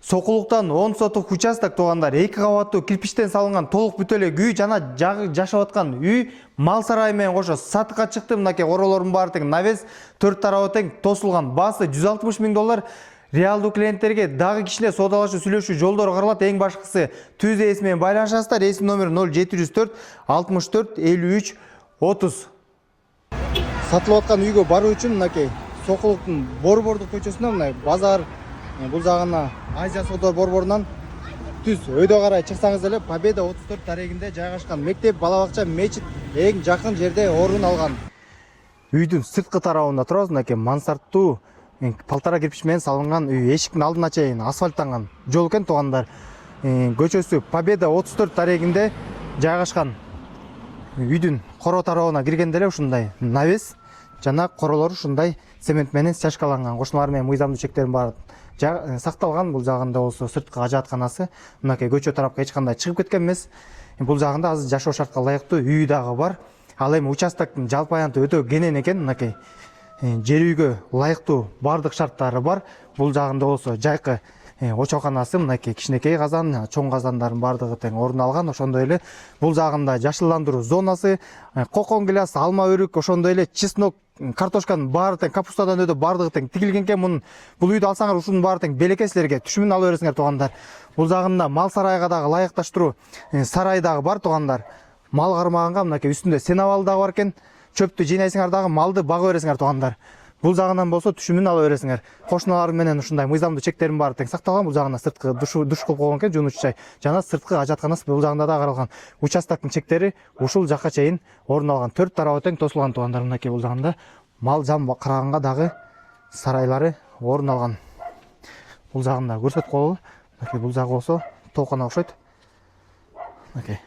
Сокулуктан 10 сотук участок туугандар 2 кабаттуу кирпичтен салынган толук бүтө эле үй жана жашап аткан үй мал сарайы менен кошо сатыкка чыкты. Мынакей королордун баары тең навес, 4 тарабы тең тосулган. Баасы 160 000 доллар. Реалдуу клиенттерге дагы кишилер соодалашуу, сүйлөшүү жолдору каралат. Эң башкысы түз ээси менен байланышасыздар. Ээсинин номери 0704 64 53 30. Сатылып аткан үйгө баруу үчүн мынакей Сокулуктун Борбордук көчөсүнөн мына базар бул жагына Азия соода борборунан түз өйдө карай чыксаңыз эле Победа 34 тарегинде жайгашкан мектеп, бала бакча, мечит эң жакын жерде орун алган. Үйдүн сырткы тарабында турабыз. Мынакей мансарттуу палтара кирпич менен салынган үй. Эшиктин алдына чейин асфальттанган жол экен туугандар. Көчөсү Победа 34 тарегинде жайгашкан. Үйдүн коро тарабына киргенде эле ушундай навес жана королор ушундай цемент менен стяжкаланган. Кошуналар менен мыйзамдуу чектердин баары сакталган. Бул жагында болсо сырткы ажаатканасы. Мынакей көчө тарапка эч кандай чыгып кеткен эмес. Бул жагында азыр жашоо шартка ылайыктуу үй дагы бар. Ал эми участоктун жалпы аянты өтө кенен экен. Мынакей жер үйгө ылайыктуу бардык шарттары бар. Бул жагында болсо жайкы очоканасы, мынакей кичинекей казан, чоң казандардын бардыгы тең орун алган. Ошондой эле бул жагында жашылдандыруу зонасы, кокон гиляс, алма өрүк, ошондой эле чеснок, картошканын баары тең, капустадан өтө бардыгы тең тигилген экен. Бул үйдү алсаңар ушунун баары тең белекке силерге түшүмүн ала бересиңер туугандар. Бул жагында мал сарайга дагы ылайыкташтыруу сарай дагы бар туугандар. Мал кармаганга мынакей үстүндө сеновал дагы бар экен. Чөптү жыйнайсыңар дагы малды бага бересиңер туугандар. Бул жагынан болсо түшүмүн ала бересиңер. Кошуналар менен ушундай мыйзамдуу чектердин баары тең сакталган. Бул жагына сырткы душ кылып койгон экен, жуунуч чай жана сырткы ажаатканасы бул жагында да каралган. Участоктун чектери ушул жакка чейин орун алган. 4 тарабы тең тосулган туугандар. Мынакей бул жагында мал жам караганга дагы сарайлары орун алган. Бул жагында көрсөтүп коелу. Мынакей бул жагы болсо тоокана окшойт. Мынакей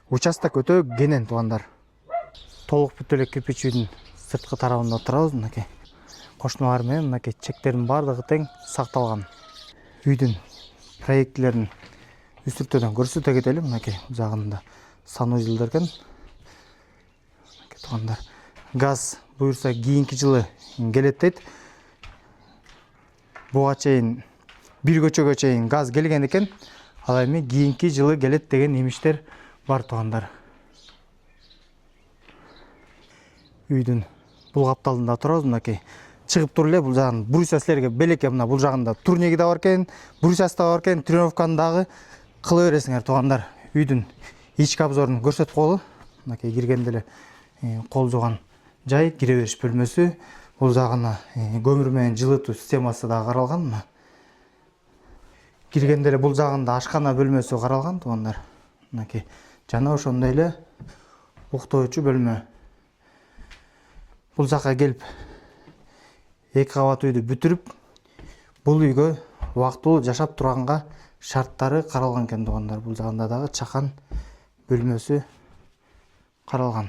участок өтө кенен туугандар. Толук бүтө эле кирпич үйдүн сырткы тарабында турабыз. Мынакей кошуналар менен мынакей чектердин бардыгы тең сакталган. Үйдүн проектилерин үстүртөдөн көрсөтө кетели. Мынакей жагында санузелдер экен. Мынакей туугандар. Газ буюрса кийинки жылы келет дейт. Буга чейин бир көчөгө чейин газ келген экен. Ал эми кийинки жылы келет деген имиштер бар туугандар. Үйдүн бул капталында турабыз. Мынакей чыгып туруп эле бул жагын брусья силерге белекке мына бул жагында турниги да бар экен, брусьясы да бар экен, тренировканы дагы кыла бересиңер туугандар. Үйдүн ички обзорун көрсөтүп коелу. Мынакей киргенде эле кол жууган жай, кире бериш бөлмөсү. Бул жагына көмүр менен жылытуу системасы да каралган. Киргенде эле бул жагында ашкана бөлмөсү каралган туугандар. Мынакей жана ошондой эле уктоочу бөлмө. Бул жакка келип 2 кабат үйдү бүтүрүп, бул үйгө убактылуу жашап турганга шарттары каралган экен туугандар. Бул жагында дагы чакан бөлмөсү каралган.